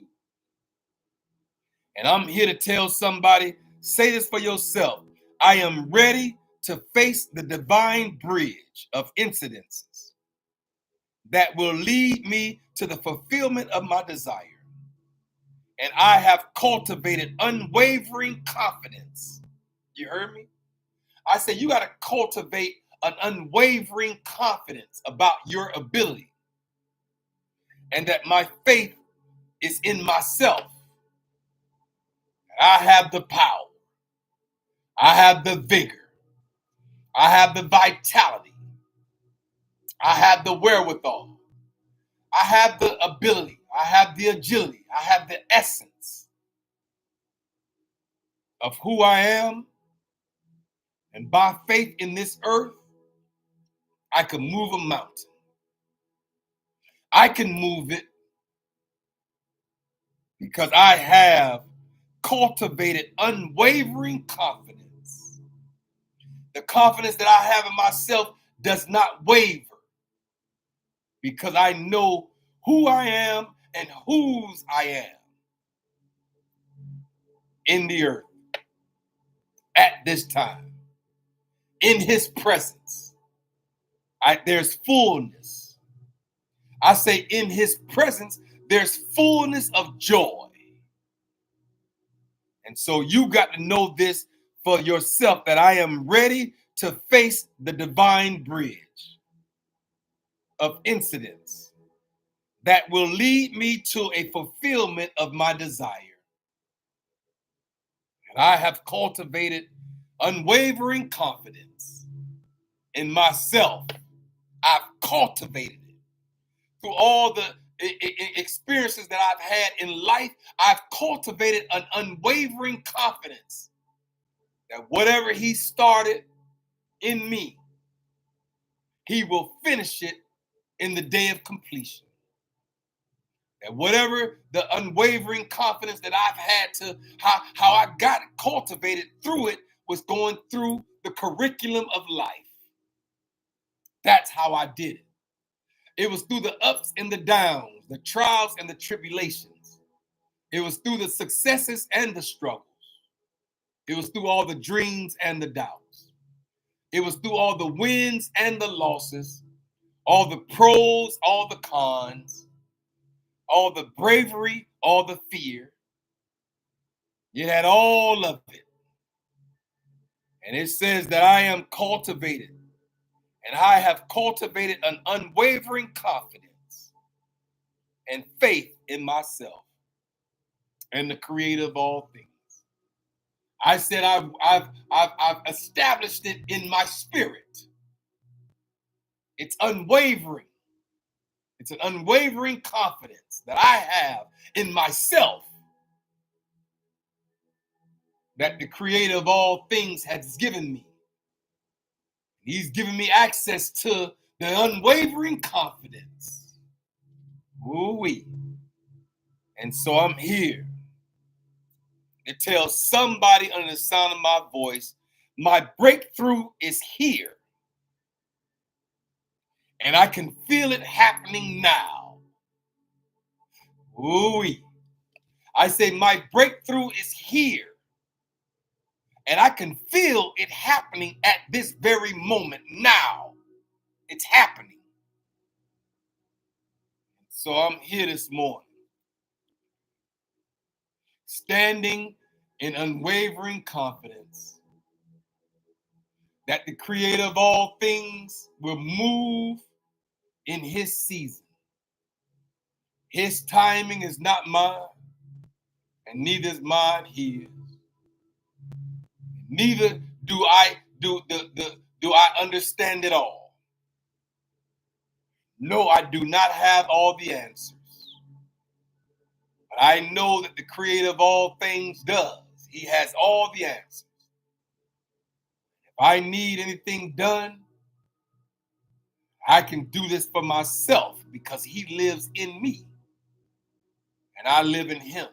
And I'm here to tell somebody, say this for yourself. I am ready to face the divine bridge of incidences that will lead me to the fulfillment of my desire. And I have cultivated unwavering confidence. You heard me? I said you got to cultivate an unwavering confidence about your ability, and that my faith is in myself. I have the power. I have the vigor. I have the vitality. I have the wherewithal. I have the ability. I have the agility. I have the essence of who I am. And by faith in this earth, I can move a mountain. I can move it because I have cultivated unwavering confidence. The confidence that I have in myself does not waver because I know who I am and whose I am in the earth at this time. In his presence, there's fullness. I say in his presence, there's fullness of joy. And so you got to know this for yourself, that I am ready to face the divine bridge of incidents that will lead me to a fulfillment of my desire. And I have cultivated unwavering confidence in myself. I've cultivated it through all the experiences that I've had in life. I've cultivated an unwavering confidence that whatever he started in me, he will finish it in the day of completion. And whatever the unwavering confidence that I've had to, how I got it cultivated through it, was going through the curriculum of life. That's how I did it. It was through the ups and the downs, the trials and the tribulations. It was through the successes and the struggles. It was through all the dreams and the doubts. It was through all the wins and the losses, all the pros, all the cons, all the bravery, all the fear. You had all of it. And it says that I am cultivated, and I have cultivated an unwavering confidence and faith in myself and the creator of all things. I said I've established it in my spirit. It's unwavering. It's an unwavering confidence that I have in myself that the creator of all things has given me. He's given me access to the unwavering confidence. Ooh-wee. And so I'm here to tell somebody under the sound of my voice, my breakthrough is here. And I can feel it happening now. Ooh-wee. I say my breakthrough is here. And I can feel it happening at this very moment now. It's happening. So I'm here this morning, standing in unwavering confidence that the creator of all things will move in his season. His timing is not mine, and neither is mine his. Neither do I understand it all. No, I do not have all the answers. But I know that the creator of all things does. He has all the answers. If I need anything done, I can do this for myself because he lives in me and I live in him.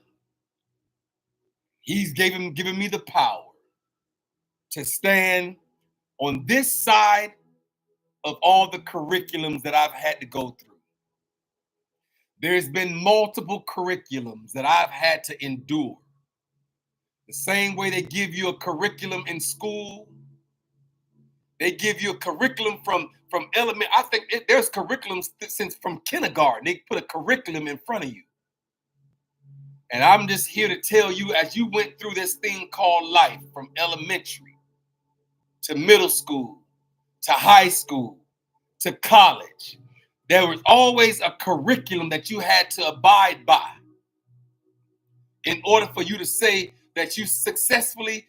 He's given me the power to stand on this side of all the curriculums that I've had to go through. There's been multiple curriculums that I've had to endure. The same way they give you a curriculum in school, they give you a curriculum from element. I think there's curriculums since from kindergarten. They put a curriculum in front of you. And I'm just here to tell you, as you went through this thing called life, from elementary to middle school to high school, to college, there was always a curriculum that you had to abide by in order for you to say that you successfully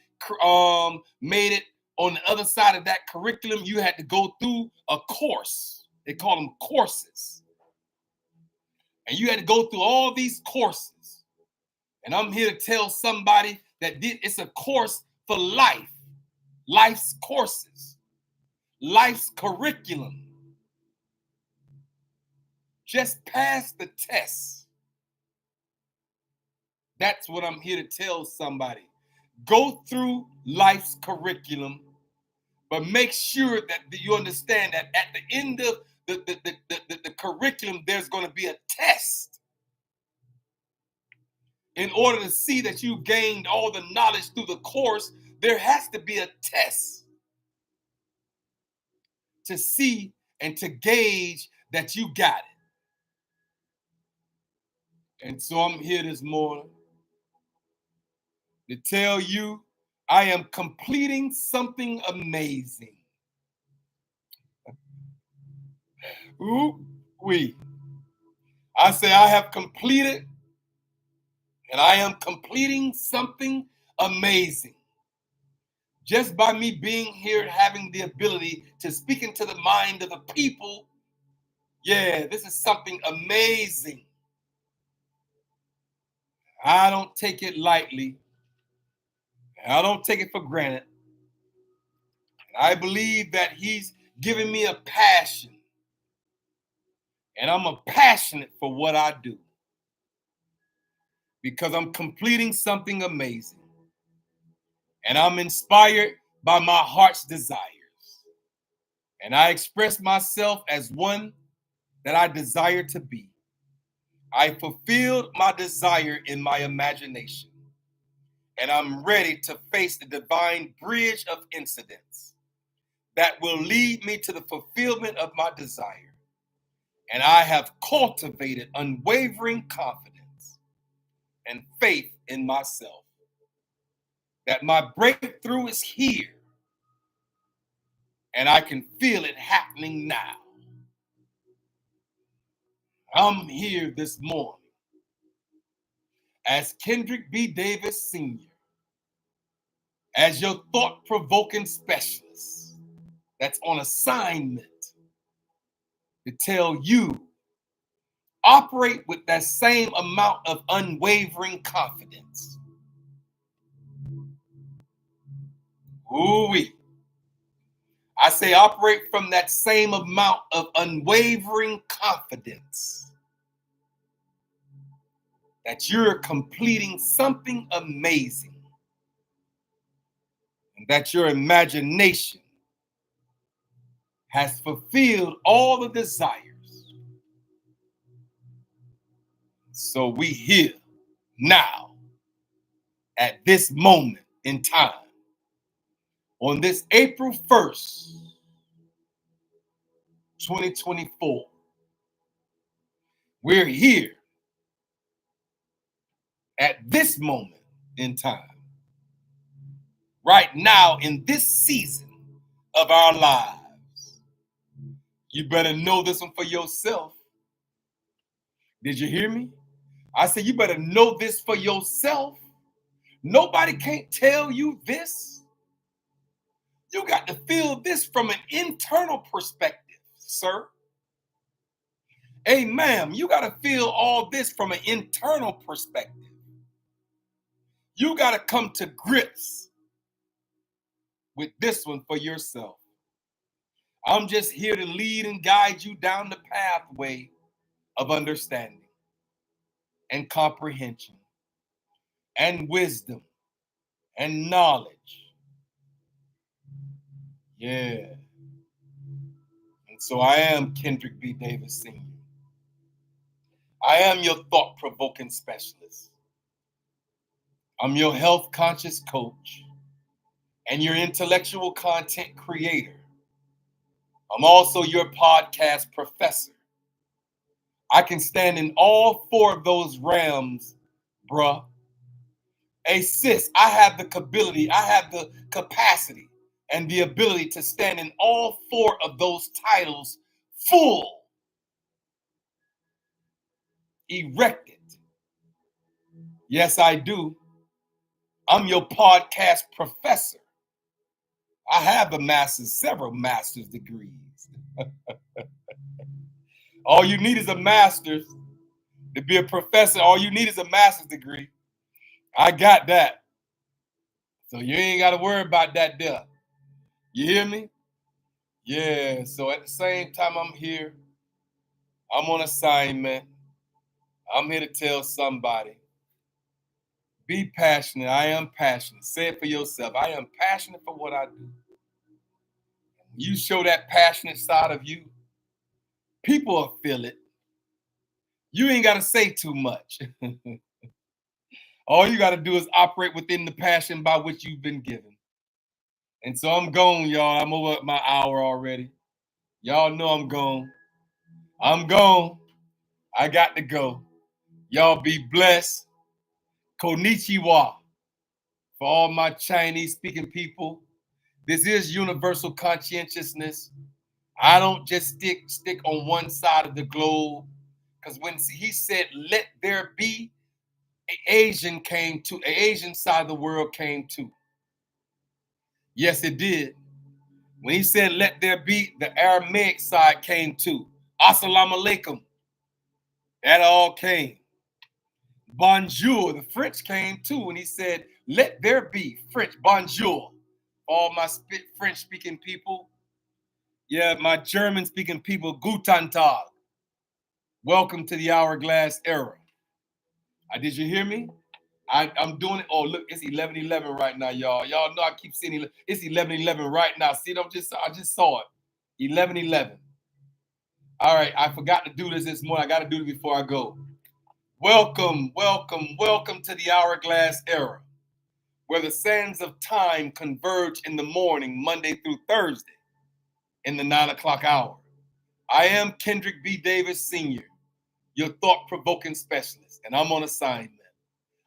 made it on the other side of that curriculum. You had to go through a course. They call them courses. And you had to go through all these courses. And I'm here to tell somebody that it's a course for life. Life's courses. Life's curriculum. Just pass the test. That's what I'm here to tell somebody. Go through life's curriculum, but make sure that you understand that at the end of the curriculum, there's going to be a test. In order to see that you gained all the knowledge through the course, there has to be a test to see and to gauge that you got it. And so I'm here this morning to tell you I am completing something amazing. Ooh-wee. I say I have completed, and I am completing something amazing. Just by me being here, having the ability to speak into the mind of the people, yeah, this is something amazing. I don't take it lightly. I don't take it for granted. I believe that he's given me a passion. And I'm passionate for what I do. Because I'm completing something amazing. And I'm inspired by my heart's desires. And I express myself as one that I desire to be. I fulfilled my desire in my imagination. And I'm ready to face the divine bridge of incidents that will lead me to the fulfillment of my desire. And I have cultivated unwavering confidence and faith in myself that my breakthrough is here. And I can feel it happening now. I'm here this morning as Kendrick B. Davis Sr., as your thought-provoking specialist that's on assignment to tell you, operate with that same amount of unwavering confidence. Ooh-wee. I say operate from that same amount of unwavering confidence that you're completing something amazing and that your imagination has fulfilled all the desires. So we here now at this moment in time on this April 1st, 2024. We're here at this moment in time, right now in this season of our lives. You better know this one for yourself. Did you hear me? I said you better know this for yourself. Nobody can't tell you this. You got to feel this from an internal perspective, sir. Hey, ma'am, you got to feel all this from an internal perspective. You got to come to grips with this one for yourself. I'm just here to lead and guide you down the pathway of understanding and comprehension and wisdom and knowledge. Yeah. And so I am Kendrick B. Davis Sr. I am your thought-provoking specialist. I'm your health-conscious coach and your intellectual content creator. I'm also your podcast professor. I can stand in all four of those realms, bruh. Hey, sis, I have the ability, I have the capacity, and the ability to stand in all 4 of those titles full, erected. Yes, I do. I'm your podcast professor. I have a master's, several master's degrees. All you need is a master's to be a professor. All you need is a master's degree. I got that. So you ain't got to worry about that there. You hear me? Yeah, so at the same time I'm here, I'm on assignment. I'm here to tell somebody, be passionate. I am passionate. Say it for yourself. I am passionate for what I do. You show that passionate side of you, people will feel it. You ain't got to say too much. All you got to do is operate within the passion by which you've been given. And so I'm gone, y'all. I'm over my hour already. Y'all know I'm gone. I'm gone. I got to go. Y'all be blessed. Konnichiwa. For all my Chinese speaking people, this is universal conscientiousness. I don't just stick on one side of the globe. Because when he said, let there be, an Asian side of the world came too. Yes, it did. When he said, let there be, the Aramaic side came too. Assalamu alaikum. That all came. Bonjour, the French came too. When he said, let there be, French, bonjour. All my French-speaking people. Yeah, my German-speaking people, guten Tag. Welcome to the Hourglass Era. Did you hear me? I'm doing it. Oh, look, it's 11:11 right now, y'all. Y'all know I keep seeing it's 11:11 right now. See, I just saw it. 11:11. All right, I forgot to do this morning. I got to do it before I go. Welcome, welcome, welcome to the Hourglass Era, where the sands of time converge in the morning, Monday through Thursday, in the 9 o'clock hour. I am Kendrick B. Davis Sr., your thought-provoking specialist, and I'm on assignment.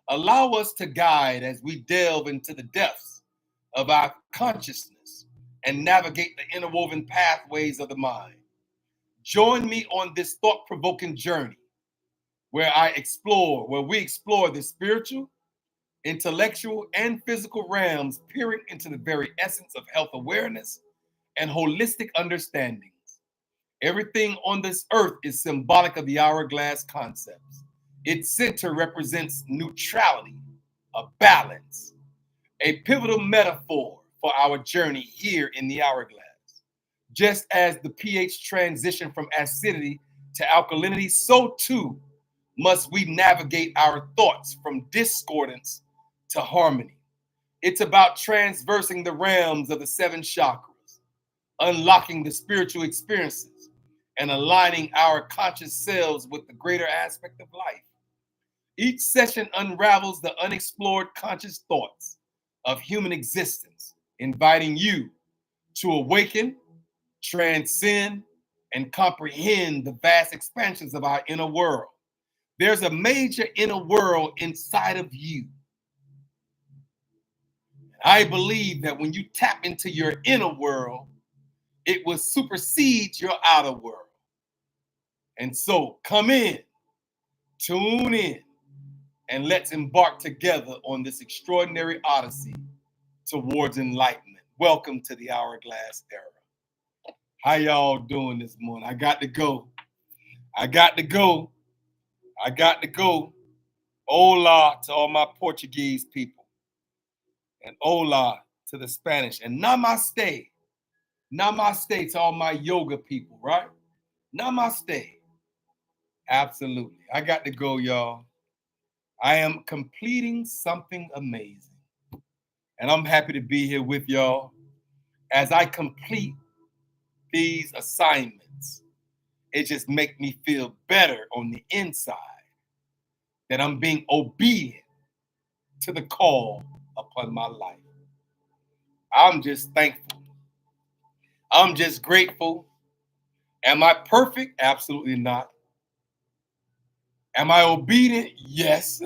Allow us to guide as we delve into the depths of our consciousness and navigate the interwoven pathways of the mind. Join me on this thought-provoking journey where we explore the spiritual, intellectual, and physical realms, peering into the very essence of health awareness and holistic understandings. Everything on this earth is symbolic of the hourglass concepts. Its center represents neutrality, a balance, a pivotal metaphor for our journey here in the hourglass. Just as the pH transition from acidity to alkalinity, so too must we navigate our thoughts from discordance to harmony. It's about transversing the realms of the 7 chakras, unlocking the spiritual experiences, and aligning our conscious selves with the greater aspect of life. Each session unravels the unexplored conscious thoughts of human existence, inviting you to awaken, transcend, and comprehend the vast expansions of our inner world. There's a major inner world inside of you. I believe that when you tap into your inner world, it will supersede your outer world. And so come in, tune in, and let's embark together on this extraordinary odyssey towards enlightenment. Welcome to the Hourglass Era. How y'all doing this morning? I got to go. Hola to all my Portuguese people. And hola to the Spanish. And namaste. Namaste to all my yoga people, right? Namaste. Absolutely. I got to go, y'all. I am completing something amazing. And I'm happy to be here with y'all as I complete these assignments. It just makes me feel better on the inside that I'm being obedient to the call upon my life. I'm just thankful. I'm just grateful. Am I perfect? Absolutely not. Am I obedient? Yes.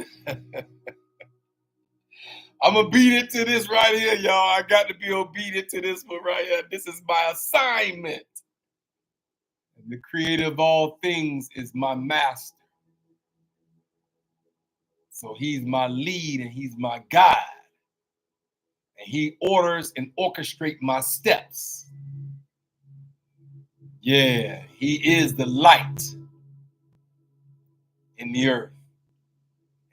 I'm obedient to this right here, y'all. I got to be obedient to this one right here. This is my assignment. And the creator of all things is my master. So he's my lead and he's my guide. And he orders and orchestrates my steps. Yeah, he is the light in the earth.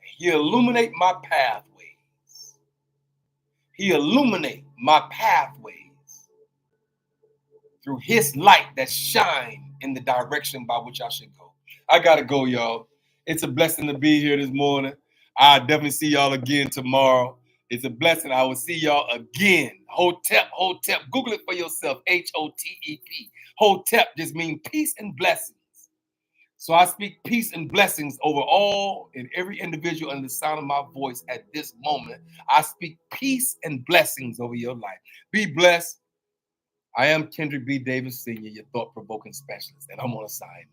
He illuminate my pathways. He illuminate my pathways through his light that shine in the direction by which I should go. I gotta go, y'all. It's a blessing to be here this morning. I'll definitely see y'all again tomorrow. It's a blessing. I will see y'all again. Hotep, Hotep. Google it for yourself. Hotep. Hotep just means peace and blessings. So I speak peace and blessings over all and every individual under the sound of my voice at this moment. I speak peace and blessings over your life. Be blessed. I am Kendrick B. Davis Sr., your thought-provoking specialist, and I'm on assignment.